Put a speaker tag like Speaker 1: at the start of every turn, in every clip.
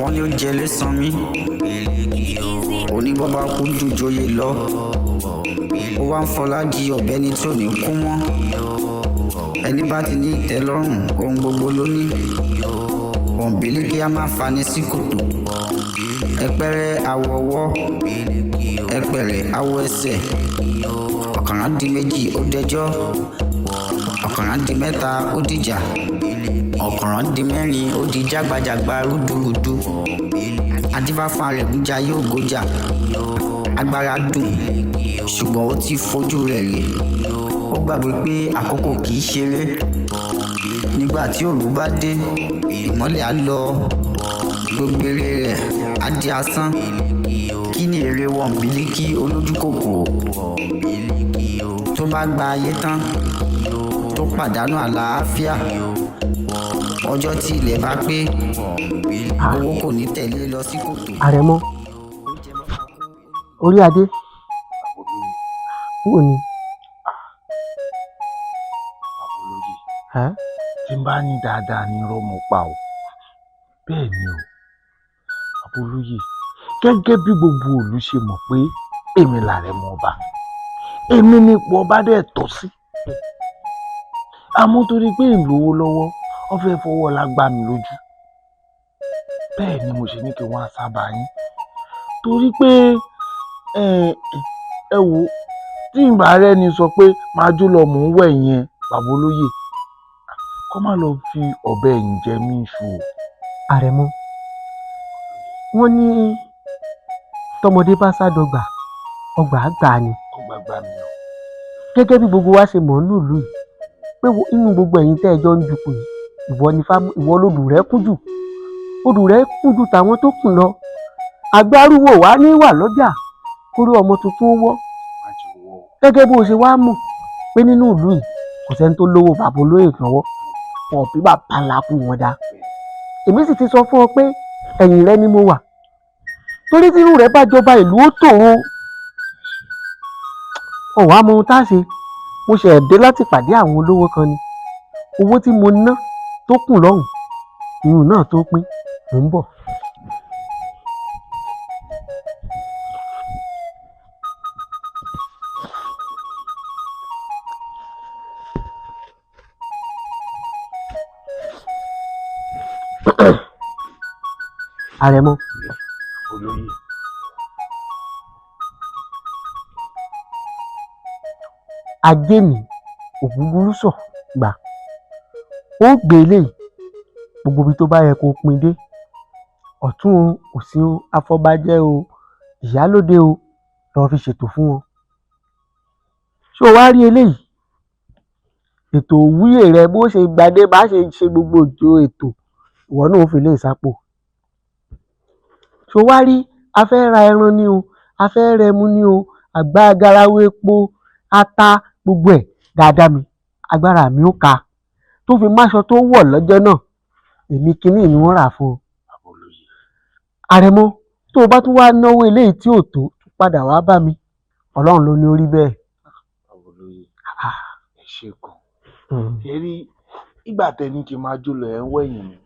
Speaker 1: wọ́n ní ó jẹ lẹ́sàn mi oníbọ́bá kú jùjọyè lọ ó wá ń fọlá di ọ̀bẹ ní tí ò ní kú mọ́ ẹni bá ti ní ìtẹ́lọ́rùn ohun gbogbo ló ní òǹbílí kí a máa fani sí kòtò ẹpẹrẹ awọ ọwọ́ ẹpẹrẹ awọ ẹsẹ̀ ọ̀kànrà di méjì ó dẹjọ́ ọ̀kànrà di mẹ́ta ó dìjà ọ̀kànrà di mẹ́rin ó di jágbajàgba rúdurùdu adífáfá rẹ̀ gúnjà yóò gójà agbára dùn ṣùgbọ́n ó ti fojú rẹ̀ rè ó gbàgbé pé àkókò kì í ṣeré nígbà tí òru bá dé ìmọ́lẹ̀ á lọ gbogbo eré rẹ̀ á di asán kí ni èrè wọ̀nbílíkì olójú kòkòrò tó bá gba ayé tán tó pàdánù àlàáfíà ọjọ́ tí ilẹ̀ bá pé owó kò ní tẹ̀lé lọ sí kòtò.
Speaker 2: Àrẹ̀mọ orí adé wò ni.
Speaker 3: tí n bá ní dáadáa ní irọ́ mo pa ọ́ bẹ́ẹ̀ ni o Abolóyè gẹ́gẹ́ bí gbogbo ìlú ṣe mọ̀ pé èmi l'Àrẹ̀mọ ọba èmi ní ipò ọba dẹ̀ tọ́ sí àmọ́ torí pé ìlówó lọ́wọ́ ó fẹ́ fọwọ́ lágbá mi lójú bẹ́ẹ̀ ni mo ṣe ní kí wọ́n á sábà yín torí pé ẹ wò tí n bá rẹ́ni sọ pé máa jó lọ mò ń wẹ̀ yẹn Abolóyè kọ́ má lọ fi ọ̀bẹ ẹ̀yìn jẹ mí iṣu o.
Speaker 2: Àrẹ̀mọ wọ́n ní tọmọdé bá sádọgbà ọgbà àgbà ni.
Speaker 3: ọgbà àgbà mi o.
Speaker 2: gẹ́gẹ́ bí gbogbo wa ṣe mọ̀ ń lùlù yìí pé inú gbogbo ẹ̀yin tẹ́ ẹjọ́ ń dupò yìí ìwọ lodù rẹ kún jù odù rẹ kún jù tàwọn tó kù lọ àgbárùwò wá ní wà lọ́jà kórí ọmọ tuntun wọ́ gẹ́gẹ́ bó ṣe wá mọ̀ pé nínú ìlú yìí kò sẹ́ni tó lówó Babolóyè lọ́wọ́ wọn bí bàbá ńlá kú wọn dá èmi sì ti sọ fún ọ pé ẹ̀yìn rẹ ni mo wà torí tí irú rẹ bá jọba ìlú ó tòrò ọ̀wá mọ ohun tá a ṣe mo ṣe dé láti pàdé àwọn olówó kan ni owó tí mo ná tó kù lọ́hùn irun náà tó pín mò ń bọ̀. Àrẹ̀mọ.
Speaker 3: Olóyè.
Speaker 2: Ajé mi ògúngúrú sọ gbà ó gbé eléyìí gbogbo ibi tó bá yẹ kó pin dé ọ̀tún o òsì o afọbajẹ o ìyálóde o lọ́ọ́ fi ṣètò fún wọn. ṣé o wá rí eléyìí ètò òwúyè rẹ bó ṣe gbadé bá ṣe ṣe gbogbo ètò ìwọ náà ó fi lè sápò. ṣé o wá rí a fẹ́ ra ẹran ni o a fẹ́ rẹmu ni o àgbá garawo epo ata gbogbo ẹ̀ dáadáa mi agbára mi ó ka tó fi máṣọ tó wọ̀ lọ́jọ́ náà èmi kínní ni wọ́n rà fún ọ. Àrẹ̀mọ tó o bá tún wá náwó eléyìí tí ò tó padà wá bá mi ọlọ́run ló ní orí bẹ́ẹ̀.
Speaker 3: Abolóyè ẹ ṣe kan ẹ rí ìgbà tẹni kí n máa jó lọ ẹ ń wẹ̀yìn mi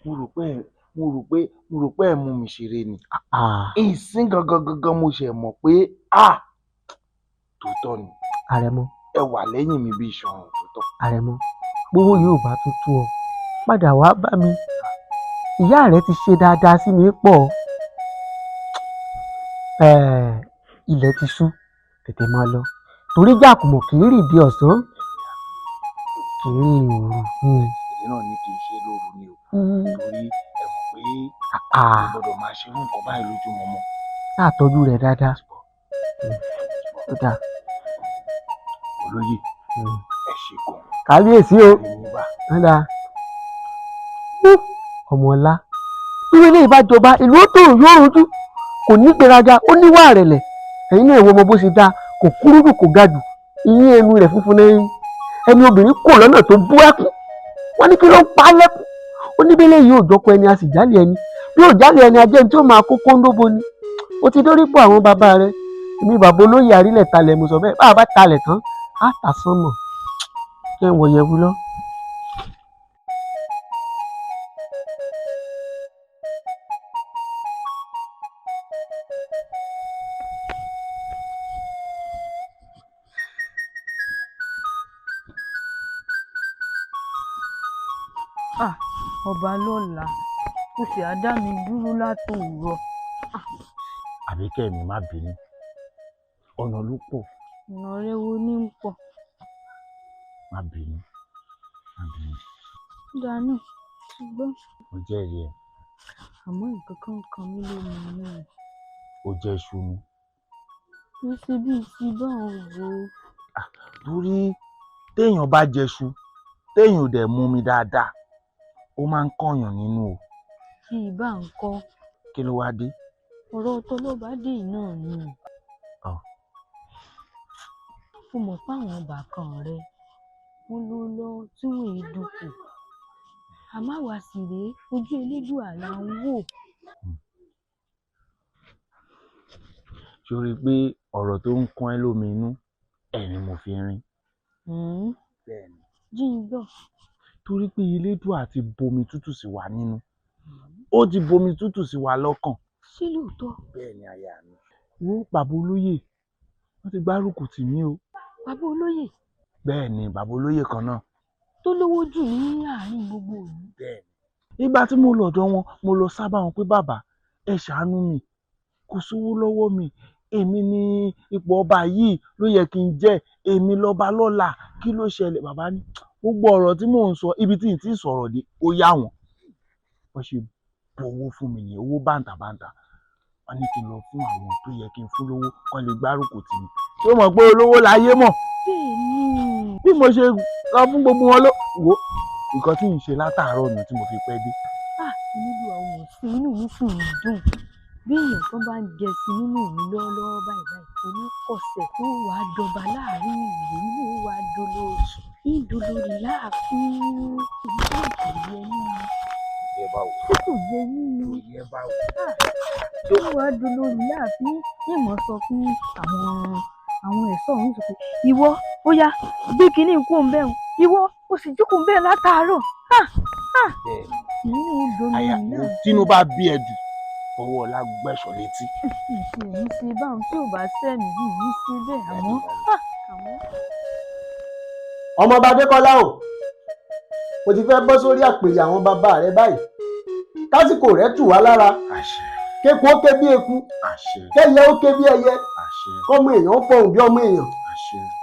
Speaker 3: mo rò pé ẹ mú mi ṣeré ni ìsín gangan mo ṣe mọ̀ pé tòótọ́ ni.
Speaker 2: Àrẹ̀mọ
Speaker 3: ẹ wà lẹ́yìn mi bí iṣan tòótọ́.
Speaker 2: Àrẹ̀mọ gbówó yóò bá tún tú ọ padà wá bá mi ìyá rẹ ti ṣe dáadáa sí mi pọ̀ ilẹ̀ ti ṣú tètè máa lọ torí jàkùmọ̀ kì í rìn di ọ̀sán kì í rìn òru.
Speaker 3: èyí náà ní kì í ṣe lóru ni o torí ẹ mọ̀ pé ẹ gbọ́dọ̀ máa ṣe irú nǹkan báyìí lójúmọmọ.
Speaker 2: náà tọ́jú rẹ̀ dáadáa. ó dáa.
Speaker 3: Olóyè ẹ ṣe kàn.
Speaker 2: kábíyèsí o dáadáa ọmọ ọlá irú ilé ìbájọba ìlú ó tòrò yóò rojú kò ní gbéraga ó níwà àrẹ̀lẹ̀ ẹ̀yin náà ìwọ ọmọ bó ṣe dáa kò kúrú jù kò ga jù ìyín ẹnu rẹ̀ funfun lẹ́yìn ẹni obìnrin kò lọ́nà tó bú ẹkún wọ́n ní kí ló ń pa á lẹ́kún ó ní bẹ́lẹ̀ yìí ò jọkọ ẹni a sì jálè ẹni bí ò jálè ẹni ajẹ́ tí ó máa kó kóńdóbo ni ó ti dórí pọ̀ àwọn bàbá rẹ̀ èmi Babolóyè àrílẹ̀ talẹ̀ mo sọ bẹ́ẹ̀ bá a bá talẹ̀ tán á tà sánmọ̀ kí ẹ wọ̀ yẹn wú lọ.
Speaker 4: ọba lọ́la ó sì á dá mi dúró látòórọ̀.
Speaker 3: Àbíkẹ́ mi má bínú, ọ̀nà ló pọ̀.
Speaker 4: ọ̀nà rẹ wo ní ń pọ̀?
Speaker 3: Má bínú.
Speaker 4: Dànù ṣùgbọ́n.
Speaker 3: Mo jẹ́rìí ẹ̀.
Speaker 4: Àmọ́ nǹkan kan mí lóminú o.
Speaker 3: Ó jẹ́ iṣu mi.
Speaker 4: Ó ṣe bíi ti báwọn wò ó.
Speaker 3: Torí téèyàn bá jẹṣu téèyàn ò dẹ̀ mú mi dáadáa ó máa ń kọ̀yàn nínú o.
Speaker 4: Kí ìbá ń kọ́.
Speaker 3: Kí ló wá dé?
Speaker 4: Ọ̀rọ̀ tọlọ́bàdé náà ni. Ó mọ̀ pé àwọn bàkan rẹ wọ́n ló lọ tí wọ́n èé dupò. Àmọ́ àwa sì rèé ojú Elédùà là ń wò.
Speaker 3: Ṣó rí i pé ọ̀rọ̀ tó ń kán ẹ́ lómi inú ẹ̀ ni mo fi rin. Bẹ́ẹ̀ni.
Speaker 4: Jí ń gbọ́.
Speaker 3: Torí pé Elédùà ti bomi tútù sí wa nínú. Ó ti bomi tútù sí wa lọ́kàn.
Speaker 4: Ṣé lóòótọ́?
Speaker 3: Bẹ́ẹ̀ni aya mi. Wo bàbá olóyè wọ́n ti gbárùkù tì mí o.
Speaker 4: Bàbá olóyè?
Speaker 3: Bẹ́ẹ̀ni bàbá olóyè kan náà.
Speaker 4: Tó lówó jù ní àárín gbogbo òní.
Speaker 3: Bẹ́ẹ̀ni. Nígbà tí mo lọ ọ̀dọ̀ wọn mo lọ sábà wọn pé bàbá ẹ ṣàánú mi kò sówó lọ́wọ́ mi èmi ní ipò ọba yìí ló yẹ kí n jẹ́ èmi lọ́ba lọ́la kí ló ṣẹlẹ̀ bàbá ní gbogbo ọ̀rọ̀ tí mò ń sọ ibi tí n ti sọ̀rọ̀ dé ó yá wọn wọ́n ṣe bu owó fún mi ní owó bàǹtàbàǹtà wọ́n ní kí n lọ fún àwọn tó yẹ kí n fún lówó kán lè gbárùkù tì mí ṣé o mọ̀ pé olówó láyé mọ̀ bí mo ṣe lọ fún gbogbo wọn ló wò nǹkan tí n ṣe látàárọ̀ nù tí mo fi pẹ́ dé.
Speaker 4: Nílùú àwọn òsín inú mi sì ń dùn bí èèyàn kan bá ń jẹ sí nínú mi lọ́wọ́lọ́wọ́ báyìí oníkọ̀sẹ̀ tó wàá dọba láàrin ìlú inú wa dolórí láàfin ìyẹ nínú.
Speaker 3: Ìyẹ báwo?
Speaker 4: Kò yẹ nínú.
Speaker 3: Ìyẹ báwo?
Speaker 4: Tó wàá dolórí láàfin ìmọ̀ sọ fún àwọn ẹ̀ṣọ́ òun sọ pé ìwọ ó yá gbé kínní kú òun bẹ́ẹ̀ ìwọ ó sì jókòó bẹ́ẹ̀ látàárọ̀.
Speaker 3: Tínú bá bí ẹdùn owó ọlá gbẹ̀ṣọ̀ létí.
Speaker 4: Èyí ṣe báwọn tí ò bá sẹ́mi yìí ṣe bẹ́ẹ̀ àmọ́.
Speaker 2: Ọmọọba Adékọ́lá o mo ti fẹ́ bọ́ sórí àpèrè àwọn bàbá rẹ báyìí tásìkò rẹ tù wá lára kéku ó ké bí eku kẹyẹ ó ké bí ẹyẹ kọ́mọ èèyàn fọhùn bí ọmọ èèyàn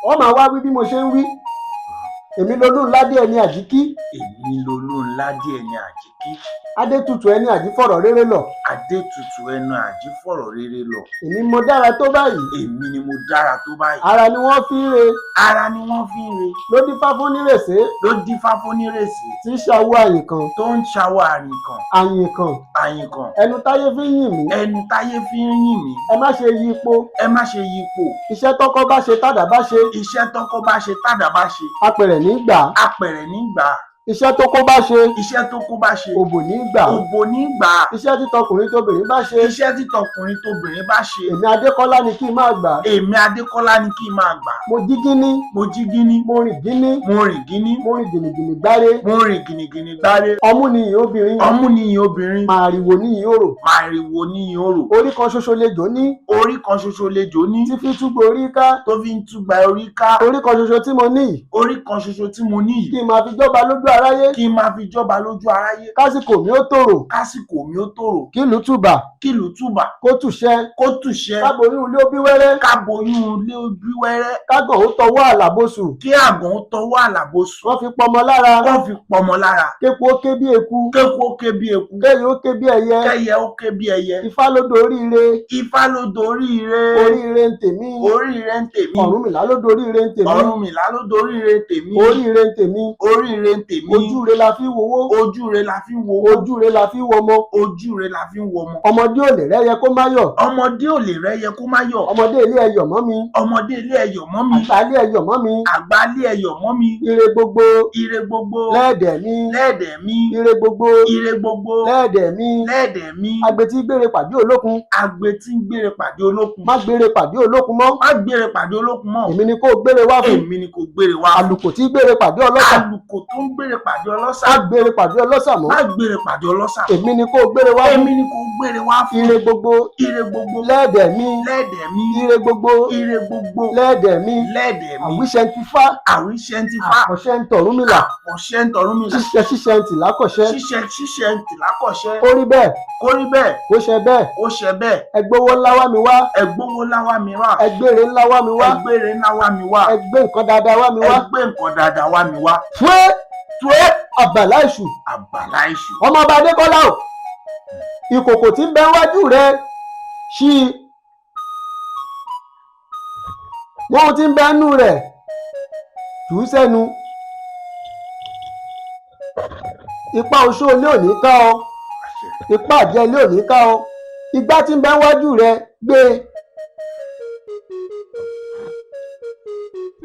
Speaker 2: wọ́n máa wá wí bí mo ṣe ń wí èmi lolú ńládé ẹni àjíkí.
Speaker 3: Èmi lolú ńládé ẹni àjíkí.
Speaker 2: Adétutù ẹni àjífọ̀rọ̀ rere lọ.
Speaker 3: Adétutù ẹni àjífọ̀rọ̀ rere lọ.
Speaker 2: Èmi mo dára tó báyìí.
Speaker 3: Èmi ni mo dára tó báyìí.
Speaker 2: Ara ni wọ́n fi ń re.
Speaker 3: Ara ni wọ́n fi ń re.
Speaker 2: Ló dífá fún nírèsé.
Speaker 3: Ló dífá fún nírèsé.
Speaker 2: Tí ń ṣàwọ̀ àyìnkan.
Speaker 3: Tó ń ṣàwọ̀ àyìnkan.
Speaker 2: Àyìnkan.
Speaker 3: Àyìnkan.
Speaker 2: Ẹnu táyé fi ń yìn mí.
Speaker 3: Ẹnu táyé fi ń yìn mí.
Speaker 2: Ẹ má ṣe yí ipò.
Speaker 3: Ẹ má ṣe yí ipò.
Speaker 2: Iṣẹ́ tọ́kọ́ bá ṣe tádà bá ṣe.
Speaker 3: Iṣẹ́ tọ́kọ́ bá ṣe tádà bá ṣe.
Speaker 2: Apẹ̀rẹ̀ ní gbà.
Speaker 3: Apẹ̀rẹ̀ ní gbà.
Speaker 2: Iṣẹ́ tó kó bá ṣe.
Speaker 3: Iṣẹ́ tó kó bá ṣe.
Speaker 2: Òbò ní gbà.
Speaker 3: Òbò ní gbà.
Speaker 2: Iṣẹ́ tí tọkùnrin tóbìnrin bá ṣe.
Speaker 3: Iṣẹ́ tí tọkùnrin tóbìnrin bá ṣe.
Speaker 2: Èmi Adékọ́lá ni kí n máa gbà.
Speaker 3: Èmi Adékọ́lá ni kí n máa gbà.
Speaker 2: Mo jí gíní.
Speaker 3: Mo jí gíní.
Speaker 2: Mo rìn gíní.
Speaker 3: Mo rìn gíní.
Speaker 2: Mo rìn gìnìgìnì gbáre.
Speaker 3: Mo rìn gìnìgìnì gbáre.
Speaker 2: Ọmú ni ìyìn obìnrin.
Speaker 3: Ọmú ni ìyìn obìnrin.
Speaker 2: Màrìwò ni ìyìn òrò.
Speaker 3: Màrìwò ni ìyìn òrò.
Speaker 2: Orí kan ṣoṣo lejò ní.
Speaker 3: Orí kan ṣoṣo lejò ní.
Speaker 2: Tí fi túgbò orí ká.
Speaker 3: Tó fi ń túgbà orí ká.
Speaker 2: Orí kan ṣoṣo tí mo ní.
Speaker 3: Orí kan ṣoṣo tí mo ní.
Speaker 2: Kí n máa fi jọba lójú aráyé.
Speaker 3: Kí n máa fi jọba lójú aráyé.
Speaker 2: Kásìkò mi ó tòrò.
Speaker 3: Kásìkò mi ó tòrò.
Speaker 2: Kílù túbà.
Speaker 3: Kílù túbà.
Speaker 2: Kó tùṣẹ́.
Speaker 3: Kó tùṣẹ́.
Speaker 2: Káboyún ilé ó bí wẹ́rẹ́.
Speaker 3: Káboyún ilé ó bí wẹ́rẹ́.
Speaker 2: Kágàn ó tọwọ́ àlàbòsù.
Speaker 3: Kí àgàn ó tọwọ́ àlàbòsù.
Speaker 2: Wọ́n fi pọmọ lára.
Speaker 3: Wọ́n fi pọmọ lára.
Speaker 2: Kéku ó ké bí eku.
Speaker 3: Kéku ó ké bí eku.
Speaker 2: Kẹ́yẹ ó ké bí ẹyẹ.
Speaker 3: Kẹ́yẹ ó ké bí ẹyẹ.
Speaker 2: Ifá ló doríire.
Speaker 3: Ifá ló doríire.
Speaker 2: Oríire ń tèmi.
Speaker 3: Oríire ń tèmi.
Speaker 2: Ọ̀rúnmìlà ló doríire ń tèmi.
Speaker 3: Ọ̀rúnmìlà ló doríire ń tèmi.
Speaker 2: Oríire ń tèmi.
Speaker 3: Oríire ń tèmi.
Speaker 2: Ojúre la fi wowó.
Speaker 3: Ojúre la fi wowó.
Speaker 2: Ojúre la fi wọmọ.
Speaker 3: Ojúre la fi wọmọ.
Speaker 2: Ọmọdé ò lè rẹ́yẹ kó má yọ̀.
Speaker 3: Ọmọdé ò lè rẹ́yẹ kó má yọ̀.
Speaker 2: Ọmọdé ilé ẹyọ̀ mọ́ mi.
Speaker 3: Ọmọdé ilé ẹyọ̀ mọ́ mi.
Speaker 2: Àgbà ilé ẹyọ̀ mọ́ mi.
Speaker 3: Àgbà ilé ẹyọ̀ mọ́ mi.
Speaker 2: Ire gbogbo.
Speaker 3: Ire gbogbo.
Speaker 2: Lẹ́ẹ̀dẹ̀ mi.
Speaker 3: Lẹ́ẹ̀dẹ̀ mi.
Speaker 2: Ire gbogbo.
Speaker 3: Ire gbogbo.
Speaker 2: Lẹ́ẹ̀dẹ̀ mi.
Speaker 3: Lẹ́ẹ̀dẹ̀ mi.
Speaker 2: Agbe tí gbére pàdé olókun.
Speaker 3: Agbe tí ń gbére pàdé olókun.
Speaker 2: Má gbére pàdé olókun mọ́.
Speaker 3: Má gbére pàdé olókun mọ́.
Speaker 2: Èmi ni kò gbére wá fún.
Speaker 3: Èmi ni kò gbére wá fún.
Speaker 2: Àlùkò tí gbére pàdé ọlọ́ṣà.
Speaker 3: Àlùkò tó ń gbére gbére pàdé ọlọ́ṣà.
Speaker 2: má gbére pàdé ọlọ́ṣà mọ́.
Speaker 3: má gbére pàdé ọlọ́ṣà.
Speaker 2: èmi ni kò gbére wá fún.
Speaker 3: èmi ni kò gbére wá fún.
Speaker 2: ire gbogbo.
Speaker 3: ire gbogbo.
Speaker 2: lẹ́ẹ̀dẹ̀ mi.
Speaker 3: lẹ́ẹ̀dẹ̀ mi.
Speaker 2: ire gbogbo.
Speaker 3: ire gbogbo.
Speaker 2: lẹ́ẹ̀dẹ̀ mi.
Speaker 3: lẹ́ẹ̀dẹ̀ mi.
Speaker 2: àwíṣẹ́ ti fá.
Speaker 3: àwíṣẹ́ ti fá.
Speaker 2: àkọ́ṣẹ́ ń tọ̀rúnmìlà.
Speaker 3: àkọ́ṣẹ́ ń tọ̀rúnmìlà.
Speaker 2: ṣíṣẹ́ ń tì lákọ̀ṣẹ́.
Speaker 3: ṣíṣẹ́ ń tì lákọ̀ṣẹ́.
Speaker 2: ó rí bẹ́ẹ̀.
Speaker 3: kó rí bẹ́ẹ̀.
Speaker 2: kó ṣe bẹ́ẹ̀.
Speaker 3: kó ṣe bẹ́ẹ̀.
Speaker 2: ẹgbówó ńlá wá mi wá.
Speaker 3: ẹgbówó ńlá wá mi wá.
Speaker 2: ẹgbére ńlá wá mi wá.
Speaker 3: ẹgbére ńlá wá mi wá.
Speaker 2: ẹgbé nǹkan dáadáa wá mi wá.
Speaker 3: ẹgbé nǹkan dáadáa wá mi wá.
Speaker 2: tué àgbàlá èṣù.
Speaker 3: àgbàlá èṣù.
Speaker 2: ọmọ ọba adékọ́lá o ìkòkò tí ń bẹ wájú rẹ ṣí i wọn ti ń bẹ nú rẹ jù ú sẹ́nu ipá oṣó ilé ò ní ká ọ ipá àjẹ́ ilé ò ní ká ọ igbá tí ń bẹ wájú rẹ gbé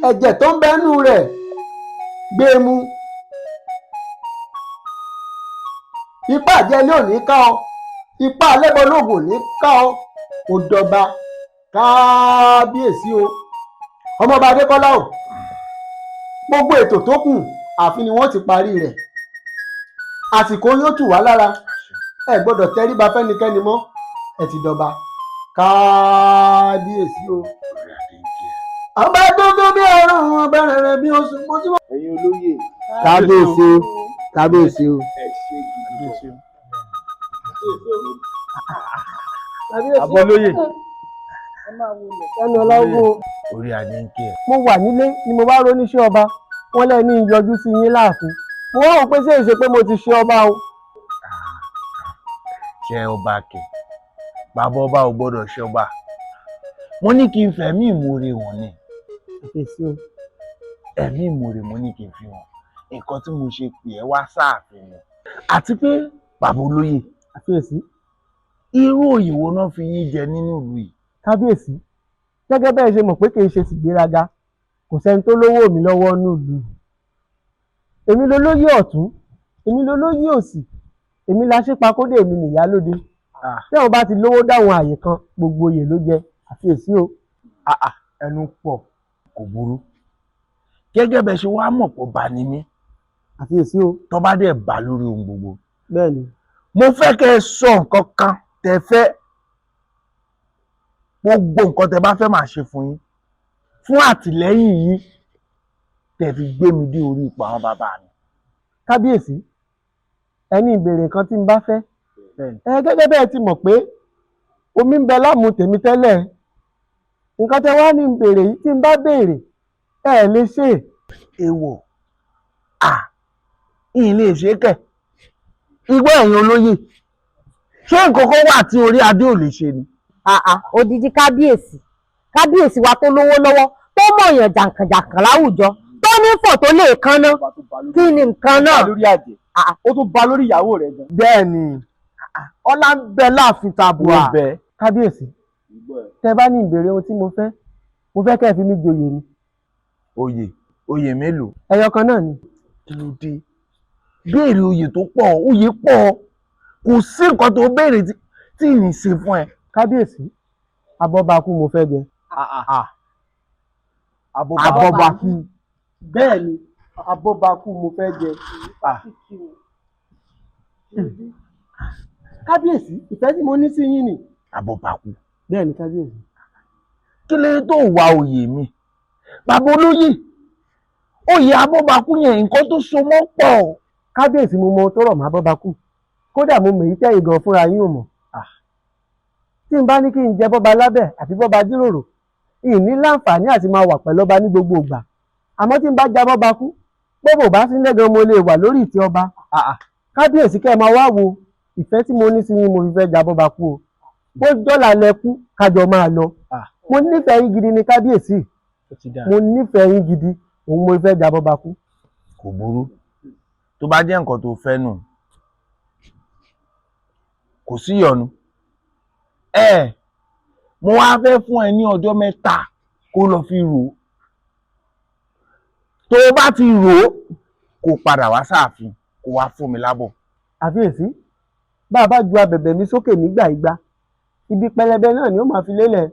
Speaker 2: ẹ̀jẹ̀ tó ń bẹ nú rẹ gbé mu ipá àjẹ́ ilé ò ní ká ọ ipá alẹ́bọ̀lógún ò ní ká ọ kò dọ̀ba kábíyèsí o ọmọọba adékọ́lá o gbogbo ètò tó kù àfi ni wọ́n ti parí rẹ̀ àsìkò yóò tù wá lára ẹ gbọ́dọ̀ tẹríba fẹ́nikẹ́ni mọ́ ẹ ti dọ̀ba kábíyèsí o. ọba gbogbo bí ọrùn ọba rere bí oṣù mọ́tí.
Speaker 3: ẹ̀yin olóyè.
Speaker 2: kábíyèsí o kábíyèsí o.
Speaker 3: ẹ ṣe gidi gan.
Speaker 2: Abolóyè ẹnu ọlọ́gbọ́n
Speaker 3: orí adé ń kí ẹ.
Speaker 2: mo wà nílé ni mo bá róníṣẹ́ ọba wọ́n lẹ́ni yọjú sí yín láàfin mo wá wò pé ṣé èṣe pé mo ti ṣe ọba o.
Speaker 3: ṣe ọba kẹ bàbá ọba ò gbọ́dọ̀ ṣe ọba mo ní kí n fẹ̀mí ìmoore wọn ni ẹ̀mí ìmoore mo ní kí n fi wọn nǹkan tí mo ṣe pè ẹ́ wá sáàfin ni àti pé bàbá olóyè
Speaker 2: àfiyèsí
Speaker 3: irú òyìnbó náà fi yín jẹ nínú ìlú yìí.
Speaker 2: kábíyèsí gẹ́gẹ́ bẹ́ẹ̀ ṣe mọ̀ pé kì í ṣe tìgbéraga kò sẹ́ni tó lówó mi lọ́wọ́ nílùú èmi lolóyè ọ̀tún èmi lolóyè òsì èmi la ṣípakódé èmi nìyálóde tí àwọn bá ti lówó dáhùn àyè kan gbogbo oyè ló jẹ àfiyèsí o.
Speaker 3: ẹnu pọ̀ kò burú gẹ́gẹ́ bẹ́ẹ̀ ṣe wá mọ̀ pọ̀ bá ní mí
Speaker 2: àfiyèsí o.
Speaker 3: tó bá dẹ̀ bá lórí ohun gbogbo.
Speaker 2: bẹ́ẹ̀ni.
Speaker 3: mo fẹ́ kẹ́ ẹ sọ nǹkan kan tẹ́ fẹ́ gbogbo nǹkan tẹ́ bá fẹ́ máa ṣe fún yín fún àtìlẹ́yìn yín tẹ́ fi gbé mi dé orí ipò àwọn bàbá mi.
Speaker 2: kábíyèsí ẹni ìbéèrè nǹkan tí n bá fẹ́ gẹ́gẹ́ bẹ́ẹ̀ ti mọ̀ pé omi ń bẹ láàmú tèmi tẹ́lẹ̀ nǹkan tẹ́ wá ní ìbéèrè yìí tí n bá béèrè ẹ lè ṣe.
Speaker 3: èèwọ̀ ìyìn lè ṣe kẹ̀ igbó ẹ̀yin olóyè ṣé nǹkan kan wà tí orí adé ò lè ṣe ni.
Speaker 5: odidi kábíyèsí wa tó lówó lọ́wọ́ tó mọ̀yàn jàǹkànjàǹkàn láwùjọ tó ní fò tó lè kanná kí ni nǹkan náà.
Speaker 2: ó tún ba lórí ìyàwó rẹ̀ gan. bẹ́ẹ̀ ni ọlá ń bẹ láàfin tabua. kábíyèsí tẹ bá ní ìbéèrè ohun tí mo fẹ́ kẹ́ ẹ fi mí joyè ni.
Speaker 3: oyè mélòó.
Speaker 2: ẹyọ kan náà ni.
Speaker 3: kí ló dé béèrè oyè tó pọ̀ oyè pọ̀ kò sí nǹkan tó béèrè tí ì ní ṣe fún ẹ.
Speaker 2: kábíyèsí abọ́bakú mo fẹ́ jẹ. abọ́bakú bẹ́ẹ̀ ni abọ́bakú mo fẹ́ jẹ. kábíyèsí ìfẹ́ tí mo ní sí yín ni.
Speaker 3: abọ́bakú.
Speaker 2: bẹ́ẹ̀ ni kábíyèsí.
Speaker 3: kí ló tó wá oyè mi bàbá olóyè oyè abọ́bakú yẹn nǹkan tó so mọ́ pọ̀.
Speaker 2: kábíyèsí mo mọ tó rọ̀ mọ́ abọ́bakú kódà mo mọ̀ èyí tẹ́yìn gan fúnra yín ò mọ̀. tí n bá ní kí n jẹ bọ́ba lábẹ́ àti bọ́ba jíròrò ìní láǹfààní àti máa wà pẹ̀lú ọba ní gbogbo ìgbà àmọ́ tí n bá já bọ́ba kú bọ́bọ̀ bá sí lẹ́gàn mo lè wà lórí ìtẹ́ ọba. kábíyèsí kẹ́ ẹ máa wá wo ìfẹ́ tí mo ní sí yín mo fi fẹ́ já bọ́ba kú o bó dọ́là lẹ kú kájọ máa lọ. mo nífẹ̀ẹ́ yín gidi ni kábíyèsí mo nífẹ̀ẹ́ yín gidi òun mo fẹ́ já bọ́ba kú.
Speaker 3: kò burú tó bá jẹ́ nǹkan tó fẹ́ nù kò sí ìyọnu mo wá fẹ́ fún ẹ ní ọjọ́ mẹ́ta kó lọ fi rò ó tó o bá ti rò ó kó padà wá sáàfin kó wá fún mi lábọ̀.
Speaker 2: àfiyèsí bá a bá ju abẹ̀bẹ̀ mi sókè nígbà igba ibi pẹlẹbẹ náà ni ó máa fi lélẹ̀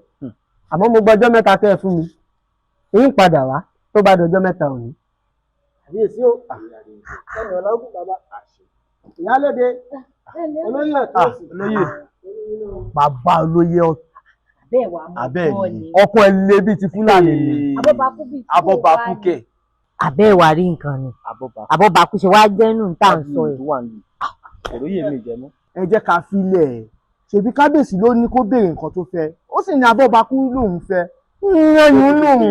Speaker 2: àmọ́ mo gbọ́jọ́ mẹ́ta tẹ́ ẹ fún mi èyí ń padà wá tó bá dọjọ́ mẹ́ta òní. Kábíyèsí o. Ẹnì ọlọ́gùn bàbá. Ìyálóde. Olóyè ọ̀tún.
Speaker 3: Olóyè. Bàbá olóyè ọ̀tún.
Speaker 4: Bẹ́ẹ̀ wà mọ́ bọ́ ni.
Speaker 3: Ọkọ ẹ̀ lé bíi ti Fúlàní ni. Abọ́bakú kẹ̀.
Speaker 5: Àbẹ́ ìwà rí nǹkan ni. Abọ́bakú ṣe wá jẹ́nu tá à ń sọ ẹ̀.
Speaker 3: Olóyè mi jẹ mọ́.
Speaker 2: Ẹ jẹ́ ká filẹ̀ ẹ̀. Ṣèbí kábíyèsí ló ní kó béèrè nǹkan tó fẹ́. Ó sì ní Abọ́bakú lòun fẹ́. Ìyẹn lòun.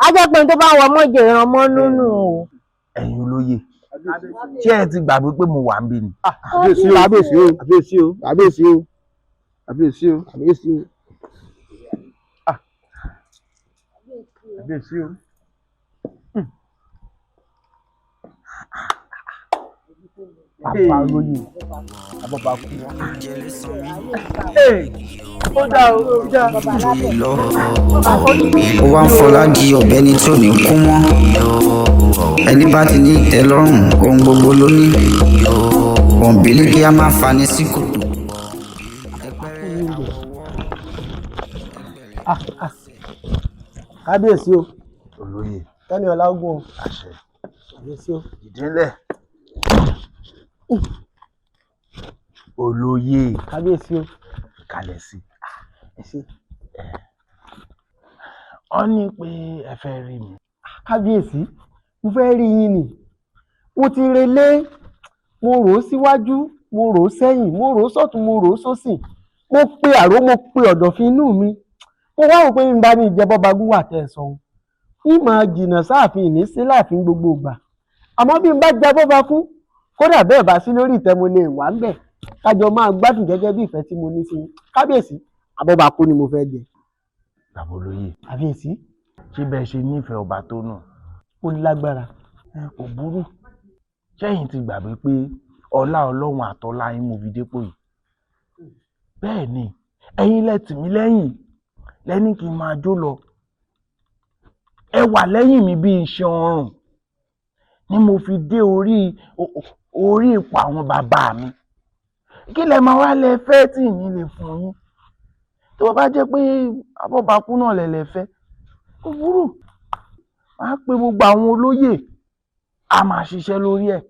Speaker 5: A jẹ́ pé tó bá wọ mọ́jẹ̀ ìran mọ́ nínú o.
Speaker 3: Ẹ̀yin olóyè. Ṣé ẹ ti gbàgbé pé mo wà ń bí ni?
Speaker 2: Kábíyèsí o. Kábíyèsí o. Kábíyèsí o. Kábíyèsí o. Kábíyèsí o. Kábíyèsí o.
Speaker 3: Kábíyèsí o. Bàbá olóyè. Abọ́bakú. Ó dá o, ó dá.
Speaker 1: Ó wá ń fọlá di ọ̀bẹ ni tí ò ní kú mọ́. Ẹni bá ti ní ìtẹ́lọ́rùn ohun gbogbo ló ní. Òǹbílí kí a máa fani sí kòtò.
Speaker 2: Kábíyèsí o.
Speaker 3: Olóyè.
Speaker 2: Kẹ́ni ọlágùn o.
Speaker 3: Àṣẹ.
Speaker 2: Kábíyèsí o.
Speaker 3: Ìdínlẹ̀. Olóyè.
Speaker 2: Kábíyèsí o.
Speaker 3: Kalẹ̀ sí.
Speaker 2: Ẹ ṣé.
Speaker 3: Wọ́n ní pé ẹ fẹ́ rí mi.
Speaker 2: Kábíyèsí, mo fẹ́ rí yín ni. Mo ti relé, mo rò ó síwájú, mo rò ó sẹ́yìn, mo rò ó sọ́tún, mo rò ó sósì. Mo pe àró, mo pe ọ̀dọ̀fin inú mi. Mo wá rò pé mi bá ní ìjẹ́bọ́bagún wà tẹ́ ẹ sọ ohun. Ìmọ̀ jìnnà sáàfin ìní sí láàfin gbogbo ìgbà. Àmọ́ bí n bá jẹ́ Abọ́bakú, kódà bẹ́ẹ̀ bá sí lórí ìtẹ́ mo lè wà ń bẹ̀. Kájọ máa gbádùn gẹ́gẹ́ bí ìfẹ́ tí mo ní sí. Kábíyèsí, Abọ́bakú ni mo fẹ́ jẹ.
Speaker 3: Bàbá olóyè.
Speaker 2: Kábíyèsí.
Speaker 3: Ṣé bẹ́ẹ̀ ṣe nífẹ̀ẹ́ ọba tó nù?
Speaker 2: Ó lágbára.
Speaker 3: Kò burú. Ṣẹ́yìn ti gbàgbé pé ọlá Ọlọ́run àtọlá yín mo fi dépò yìí. Bẹ́ẹ̀ ni, ẹ̀yin lẹ tì mí lẹ́yìn lẹ́ni kí n máa jó lọ. Ẹ wà lẹ́yìn mi bí iṣan ọrùn ni mo fi dé orí ipò àwọn bàbá mi. Kí lẹ máa wá lẹ fẹ́ tí ìní lè fún yín? Tó bá jẹ́ pé Abọ́bakú náà lẹ fẹ́, kò burú. Máa pe gbogbo àwọn olóyè, a máa ṣiṣẹ́ lórí ẹ̀,